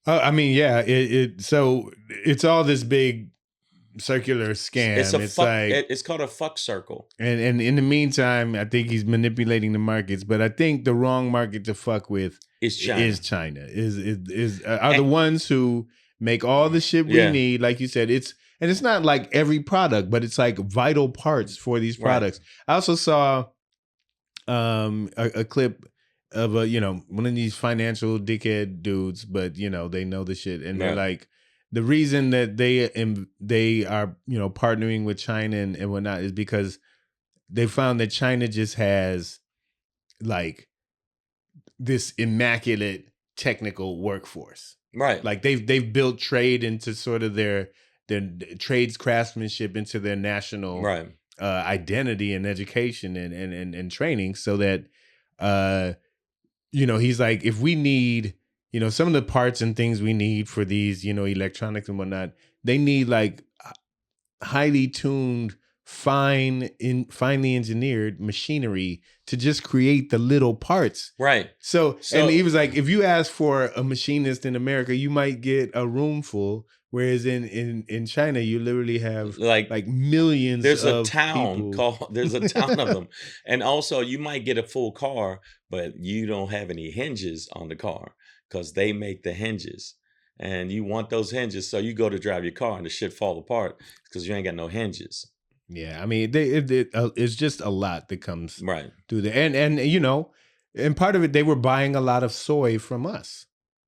I mean, yeah. So it's all this big circular scam. It's called a fuck circle. And in the meantime, I think he's manipulating the markets. But I think the wrong market to fuck with is China. Are the ones who make all the shit we need. Like you said, it's not like every product, but it's like vital parts for these products. Right. I also saw a clip of one of these financial dickhead dudes, but they know the shit, and they're like, the reason that they are, partnering with China and whatnot is because they found that China just has like this immaculate technical workforce. Right. Like they've built trade into sort of their trades craftsmanship into their national identity and education and training, so that he's like, if we need some of the parts and things we need for these, electronics and whatnot, they need like highly tuned finely engineered machinery to just create the little parts. Right. So and he was like, if you ask for a machinist in America, you might get a room full. Whereas in China, you literally have like millions. There's of a town people. there's a town of them, and also you might get a full car, but you don't have any hinges on the car because they make the hinges, and you want those hinges, so you go to drive your car and the shit fall apart because you ain't got no hinges. Yeah, I mean, it's just a lot that comes right through there, and you know, and part of it, they were buying a lot of soy from us.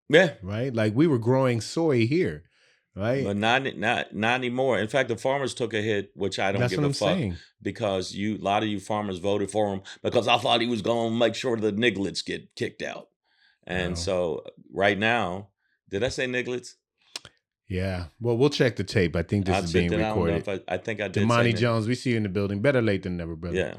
Yeah, right. Like we were growing soy here. Right. But not anymore. In fact, the farmers took a hit, which I don't give a fuck, because a lot of you farmers voted for him because I thought he was going to make sure the nigglets get kicked out. And so right now, did I say nigglets? Yeah. Well, we'll check the tape. I think this is being recorded. I think I did. Damani Jones, we see you in the building. Better late than never, brother.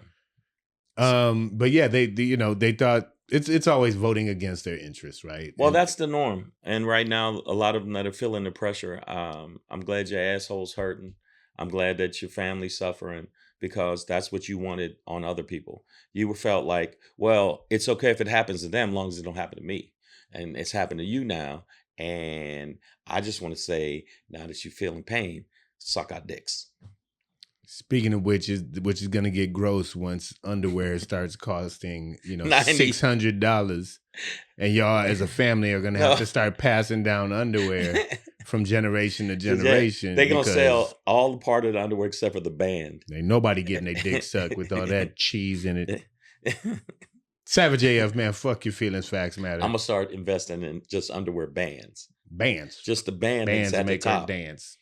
Yeah. But yeah, they they thought it's always voting against their interests, right? Well, that's the norm. And right now, a lot of them that are feeling the pressure. I'm glad your asshole's hurting. I'm glad that your family's suffering because that's what you wanted on other people. You felt like, well, it's okay if it happens to them, as long as it don't happen to me. And it's happened to you now. And I just want to say, now that you're feeling pain, suck our dicks. Speaking of which is going to get gross once underwear starts costing, $600, and y'all as a family are going to have to start passing down underwear from generation to generation. They're going to sell all the part of the underwear except for the band. Ain't nobody getting their dick sucked with all that cheese in it. Savage AF, man, fuck your feelings, facts matter. I'm going to start investing in just underwear bands. Bands. Just the band bands that make the top. dance.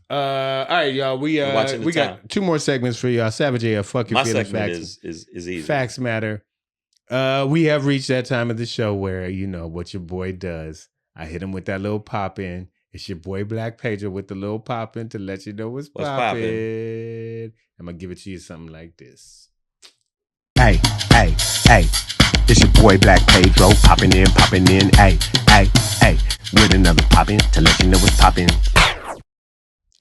All right, y'all. We got 2 more segments for y'all. Savage AF, fuck your feelings, facts. is easy. Facts matter. We have reached that time of the show where you know what your boy does. I hit him with that little pop in. It's your boy Black Pager with the little pop in to let you know what's poppin'. I'm gonna give it to you something like this. Hey, hey, hey. It's your boy Black Pedro popping in, hey, hey, hey, with another poppin' to let you know what's poppin'.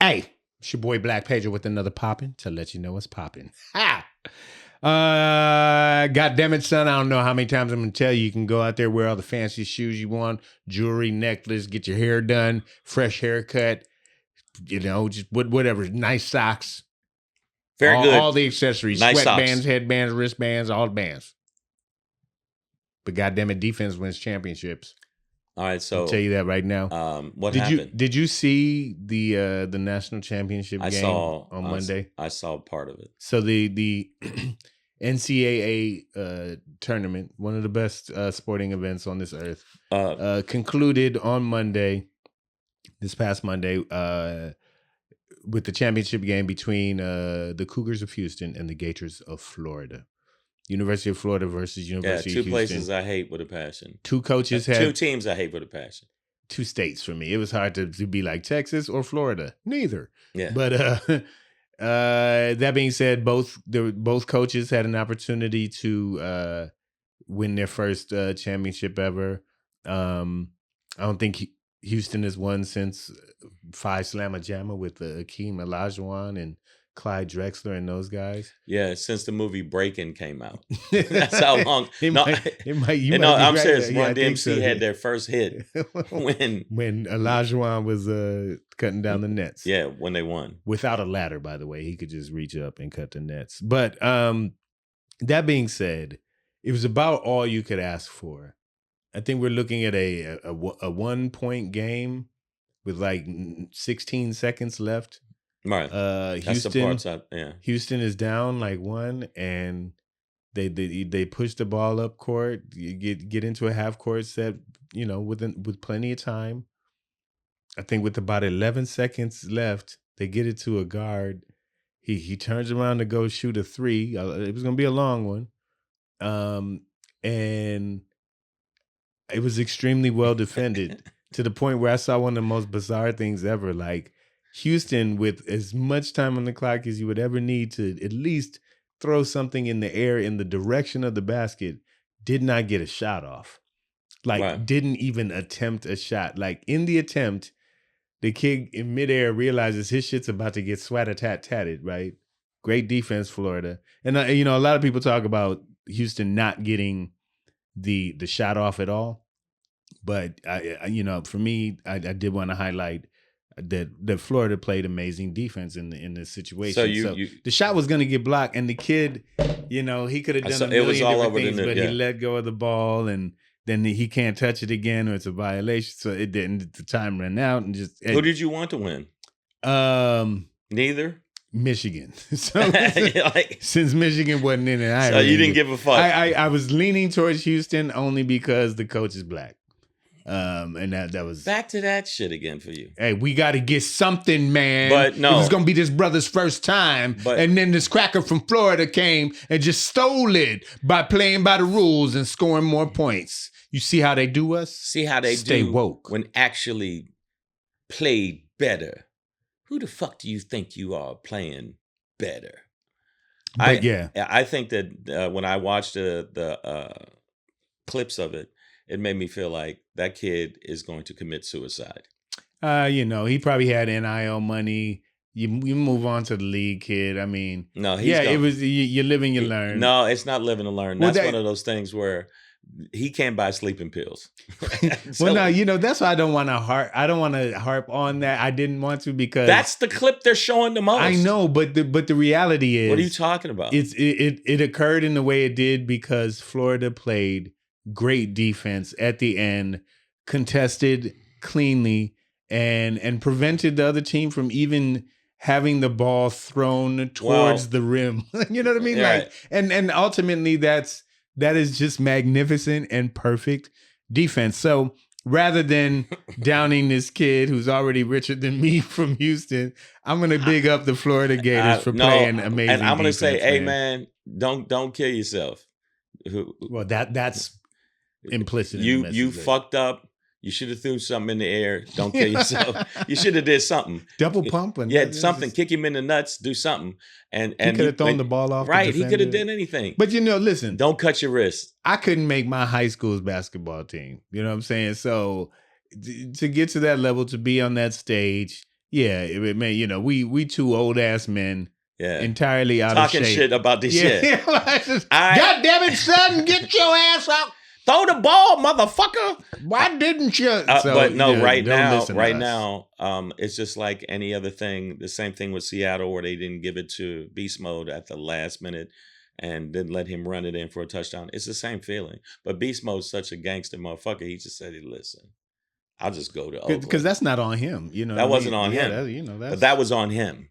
Hey, it's your boy Black Pager with another poppin' to let you know what's poppin'. Ha! God damn it, son. I don't know how many times I'm going to tell you. You can go out there, wear all the fancy shoes you want, jewelry, necklace, get your hair done, fresh haircut, just whatever, nice socks. Very good. All the accessories, nice sweatbands, socks. Headbands, wristbands, all the bands. But goddamn it, defense wins championships. All right, so I'll tell you that right now. What happened? Did you see the national championship game on Monday? I saw part of it. So the NCAA tournament, one of the best sporting events on this earth, concluded on Monday, this past Monday, with the championship game between the Cougars of Houston and the Gators of Florida. University of Florida versus University of Houston. 2 places I hate with a passion. 2 coaches had 2 teams I hate with a passion. 2 states for me. It was hard to be like Texas or Florida. Neither. Yeah. But that being said, both coaches had an opportunity to win their first championship ever. I don't think Houston has won since Phi Slamma Jamma with Akeem Olajuwon and Clyde Drexler and those guys. Yeah, since the movie Breakin' came out. That's how long. I'm serious. Run DMC had their first hit when Olajuwon was cutting down the nets. Yeah, when they won. Without a ladder, by the way. He could just reach up and cut the nets. But that being said, it was about all you could ask for. I think we're looking at a 1-point game with like 16 seconds left. Right. Houston is down like 1, and they push the ball up court. You get into a half court set, with plenty of time. I think with about 11 seconds left, they get it to a guard. He turns around to go shoot a 3. It was gonna be a long one, and it was extremely well defended to the point where I saw one of the most bizarre things ever. Like, Houston, with as much time on the clock as you would ever need to at least throw something in the air in the direction of the basket, did not get a shot off. Like, didn't even attempt a shot. Like, in the attempt, the kid in midair realizes his shit's about to get swat-a-tat-tatted, right? Great defense, Florida. And you know, a lot of people talk about Houston not getting the shot off at all. But I you know, for me, I did want to highlight that Florida played amazing defense in this situation. So you the shot was going to get blocked, and the kid, you know, he could have done a million different things, but he let go of the ball, and then he can't touch it again, or it's a violation. So it didn't. The time ran out, and just who did you want to win? Neither. Michigan. So since Michigan wasn't in it, so you didn't give a fuck. I was leaning towards Houston only because the coach is black. And that was back to that shit again for you. Hey, we got to get something, man. But no, it was gonna be this brother's first time, and then this cracker from Florida came and just stole it by playing by the rules and scoring more points. You see how they do us? See how they stay do woke when actually played better. Who the fuck do you think you are playing better? But I think that when I watched the clips of it, it made me feel like that kid is going to commit suicide. You know, he probably had NIL money. You move on to the league, kid. I mean, no, it was you live and you learn. No, it's not live and learn. That's one of those things where he can't buy sleeping pills. So, well, no, you know, that's why I don't want to harp on that. I didn't want to because that's the clip they're showing the most. I know, but the reality is, what are you talking about? It occurred in the way it did because Florida played great defense at the end, contested cleanly, and prevented the other team from even having the ball thrown towards the rim. You know what I mean? Right. Like, and ultimately that is just magnificent and perfect defense. So rather than downing this kid who's already richer than me from Houston, I'm gonna big up the Florida Gators for playing amazing. And I'm gonna defense, say, hey man, don't kill yourself. Well, that's implicit. You fucked up. You should have threw something in the air. Don't kill yourself. You should have did something. Double pump and something. Kick him in the nuts. Do something. And he could have thrown the ball off. Right. He could have done anything. But you know, listen. Don't cut your wrist. I couldn't make my high school's basketball team. You know what I'm saying? So to get to that level, to be on that stage, it may, you know, we two old ass men. Yeah. Entirely out of shape. Talking shit about this shit. God damn it, son, get your ass out. Throw the ball, motherfucker. Why didn't you? But no, right now, it's just like any other thing. The same thing with Seattle where they didn't give it to Beast Mode at the last minute and didn't let him run it in for a touchdown. It's the same feeling. But Beast Mode's such a gangster motherfucker. He just said, listen, I'll just go to Oakland. Because that's not on him. You know, that wasn't on him. But that was on him.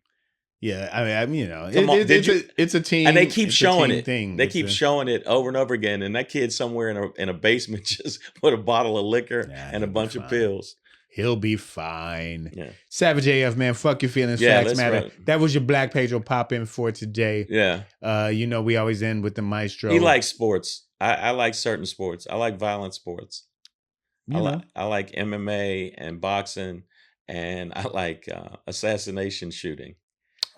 Yeah, I mean, you know, it's a team, and they keep showing it. Thing. They keep showing it over and over again. And that kid somewhere in a basement just put a bottle of liquor and a bunch of pills. He'll be fine. Yeah. Savage AF, man, fuck your feelings. Facts matter. That was your Black Pedro pop in for today. Yeah. You know, we always end with the maestro. He likes sports. I like certain sports. I like violent sports. I like MMA and boxing, and I like assassination shooting.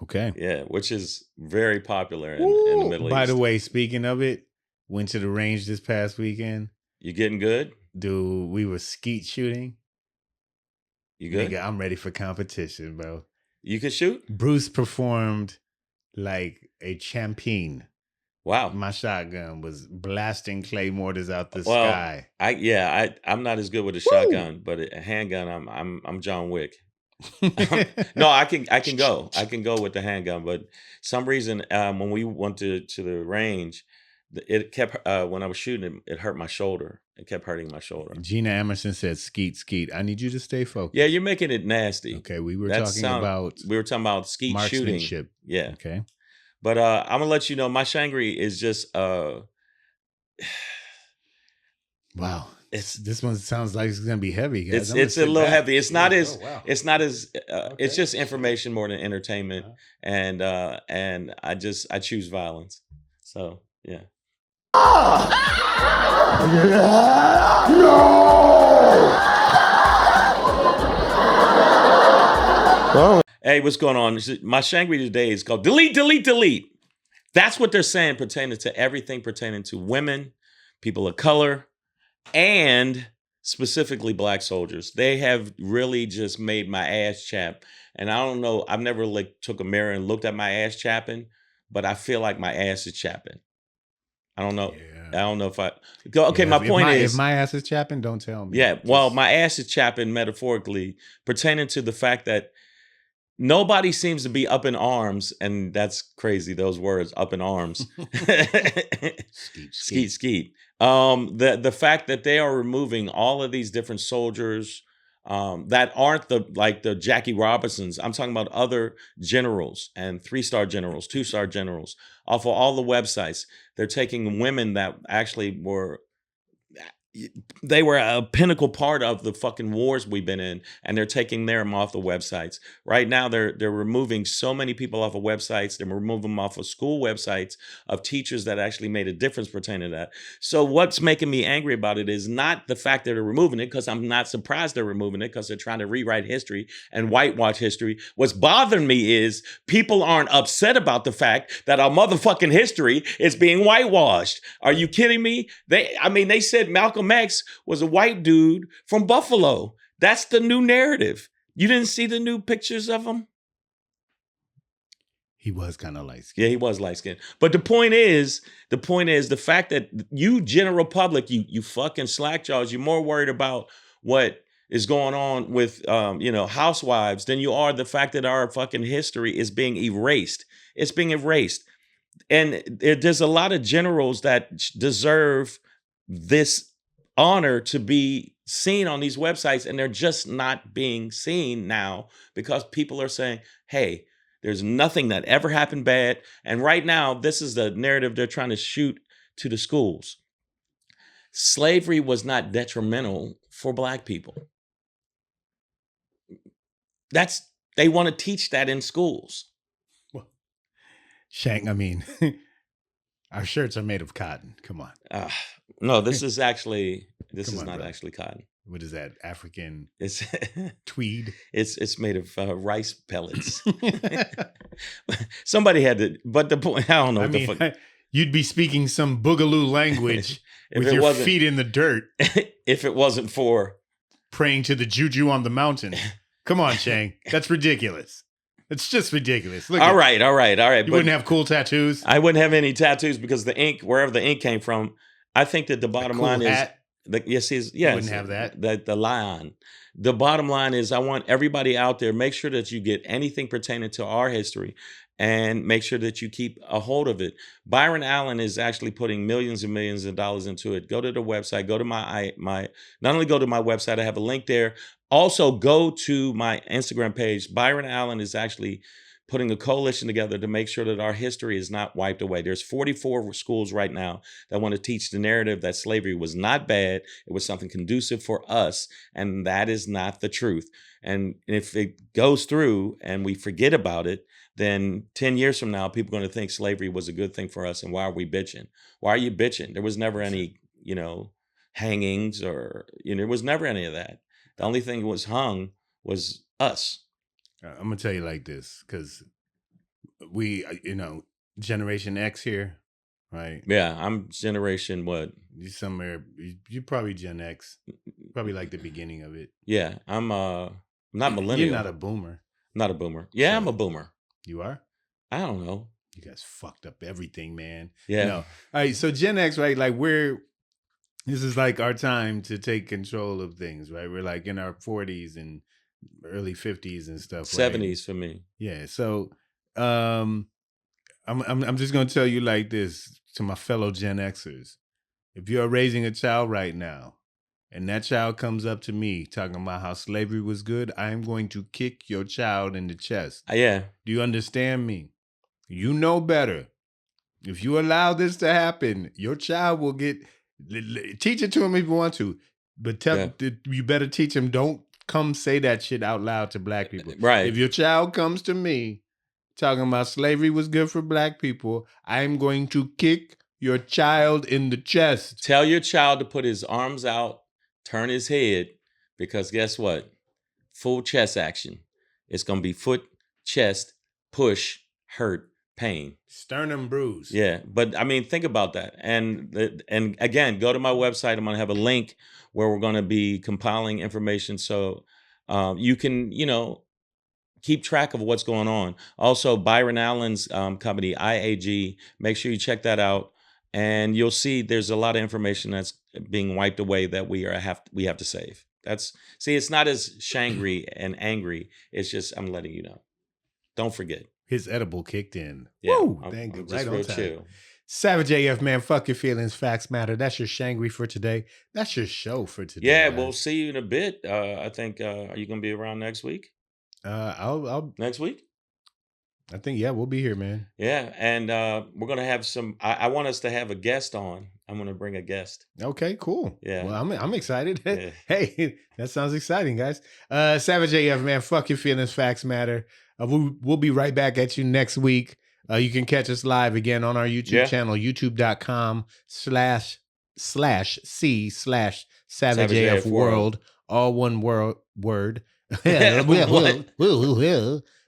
Okay. Yeah, which is very popular in the Middle East. By the way, speaking of it, went to the range this past weekend. You getting good? Dude, we were skeet shooting. You good? Nigga, I'm ready for competition, bro. You can shoot? Bruce performed like a champion. Wow. My shotgun was blasting clay mortars out the sky. I'm not as good with a shotgun, but a handgun, I'm John Wick. No, I can go. I can go with the handgun, but some reason when we went to the range, it kept when I was shooting it hurt my shoulder. It kept hurting my shoulder. Gina Emerson said, "Skeet, skeet. I need you to stay focused." Yeah, you're making it nasty. Okay, we were talking about skeet shooting. Yeah. Okay. But I'm gonna let you know my Shangry is just wow. This one sounds like it's gonna be heavy, guys. It's a little heavy. It's not as it's not as it's just information more than entertainment, and I choose violence. So yeah. No. Hey, what's going on? My Shangry today is called Delete, Delete, Delete. That's what they're saying pertaining to everything pertaining to women, people of color, and specifically Black soldiers. They have really just made my ass chap. And I don't know, I've never took a mirror and looked at my ass chapping, but I feel like my ass is chapping. I don't know. Yeah. I don't know if I go. Okay, my point is, if my ass is chapping, don't tell me. Yeah, well, my ass is chapping metaphorically, pertaining to the fact that nobody seems to be up in arms, and that's crazy. Those words, up in arms. Skeet, skeet. The fact that they are removing all of these different soldiers that aren't the Jackie Robinsons. I'm talking about other generals and 3-star generals, 2-star generals off of all the websites. They're taking women that actually were a pinnacle part of the fucking wars we've been in, and they're taking them off the websites. Right now, they're removing so many people off of websites. They're removing them off of school websites of teachers that actually made a difference pertaining to that. So what's making me angry about it is not the fact that they're removing it, because I'm not surprised they're removing it, because they're trying to rewrite history and whitewash history. What's bothering me is people aren't upset about the fact that our motherfucking history is being whitewashed. Are you kidding me? They said Malcolm X was a white dude from Buffalo. That's the new narrative. You didn't see the new pictures of him? He was kind of light skinned. Yeah, he was light skinned. But the point is the fact that you general public, you fucking slackjaws, you're more worried about what is going on with housewives than you are the fact that our fucking history is being erased. It's being erased. And there's a lot of generals that deserve this honor to be seen on these websites, and they're just not being seen now because people are saying, hey, there's nothing that ever happened bad. And right now, this is the narrative they're trying to shoot to the schools. Slavery was not detrimental for Black people. They want to teach that in schools. Well, Shank, our shirts are made of cotton. Come on. No, this is not actually cotton. What is that? African It's tweed? It's made of rice pellets. Somebody had to, but the point, I don't know what the fuck. You'd be speaking some boogaloo language with your feet in the dirt. If it wasn't for praying to the juju on the mountain. Come on, Shang. That's ridiculous. It's just ridiculous. All right. You wouldn't have cool tattoos? I wouldn't have any tattoos because the ink, wherever the ink came from, I think that the bottom line hat? Yes. You wouldn't have that. The lion. The bottom line is I want everybody out there, make sure that you get anything pertaining to our history and make sure that you keep a hold of it. Byron Allen is actually putting millions and millions of dollars into it. Go to the website, go to not only go to my website, I have a link there. Also go to my Instagram page. Byron Allen is actually putting a coalition together to make sure that our history is not wiped away. There's 44 schools right now that want to teach the narrative that slavery was not bad. It was something conducive for us, and that is not the truth. And if it goes through and we forget about it, then 10 years from now, people are going to think slavery was a good thing for us. And why are we bitching? Why are you bitching? There was never any, hangings or, there was never any of that. The only thing that was hung was us. I'm going to tell you like this, because we, Generation X here, right? Yeah, I'm generation what? You're probably Gen X, probably like the beginning of it. Yeah, I'm not millennial. You're not a boomer. Not a boomer. Yeah, so, I'm a boomer. You are? I don't know. You guys fucked up everything, man. Yeah. No. All right, so Gen X, right? Like this is like our time to take control of things, right? We're like in our 40s and early 50s and stuff. 70s right? for me. Yeah. So I'm just gonna tell you like this to my fellow Gen Xers. If you're raising a child right now and that child comes up to me talking about how slavery was good, I am going to kick your child in the chest. Yeah. Do you understand me? You know better. If you allow this to happen, your child will teach it to him if you want to, but you better teach him, don't come say that shit out loud to Black people. Right. If your child comes to me talking about slavery was good for Black people, I'm going to kick your child in the chest. Tell your child to put his arms out, turn his head, because guess what? Full chest action. It's going to be foot, chest, push, hurt, pain. Sternum bruise. Yeah, but think about that. And again, go to my website. I'm going to have a link where we're going to be compiling information so you can, keep track of what's going on. Also, Byron Allen's company, IAG, make sure you check that out. And you'll see there's a lot of information that's being wiped away that we have to save. It's not as shangry and angry. It's just, I'm letting you know. Don't forget. His edible kicked in. Yeah, Woo, thank you. Right on time. Chill. Savage AF, man, fuck your feelings, facts matter. That's your shangry for today. That's your show for today. Yeah, guys. We'll see you in a bit. I think, are you going to be around next week? I'll next week? I think, yeah, we'll be here, man. Yeah, and we're going to have I want us to have a guest on. I'm going to bring a guest. Okay, cool. Yeah. Well, I'm excited. Yeah. Hey, that sounds exciting, guys. Savage AF, man, fuck your feelings, facts matter. We'll be right back at you next week. You can catch us live again on our YouTube channel, youtube.com/c/SavageAF all one word.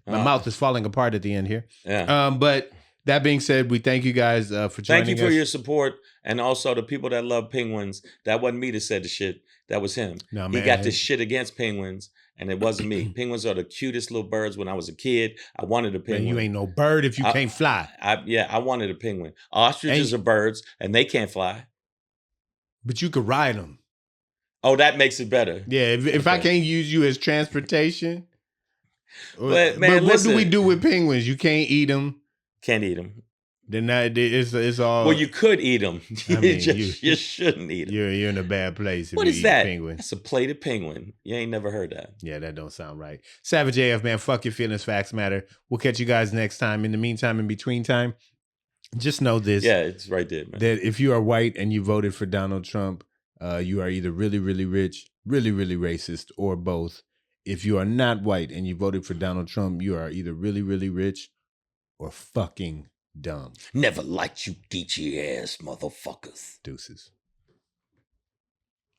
My mouth is falling apart at the end here. Yeah. But that being said, we thank you guys for joining us. Thank you for your support. And also the people that love penguins. That wasn't me that said the shit. That was him. No, he got this shit against penguins. And it wasn't me. Penguins are the cutest little birds. When I was a kid, I wanted a penguin. Man, you ain't no bird if you can't fly. I wanted a penguin. Ostriches are birds, and they can't fly. But you could ride them. Oh, that makes it better. Yeah, if I can't use you as transportation. But what do we do with penguins? You can't eat them. Can't eat them. Then it's all. Well, you could eat them. I mean, you shouldn't eat them. You're in a bad place. What is that? Penguin. That's a plated penguin. You ain't never heard that. Yeah, that don't sound right. Savage AF, man, fuck your feelings, facts matter. We'll catch you guys next time. In the meantime, in between time, just know this. Yeah, it's right there, man. That if you are white and you voted for Donald Trump, you are either really, really rich, really, really racist, or both. If you are not white and you voted for Donald Trump, you are either really, really rich or fucking dumb. Never liked you geeky ass motherfuckers. Deuces.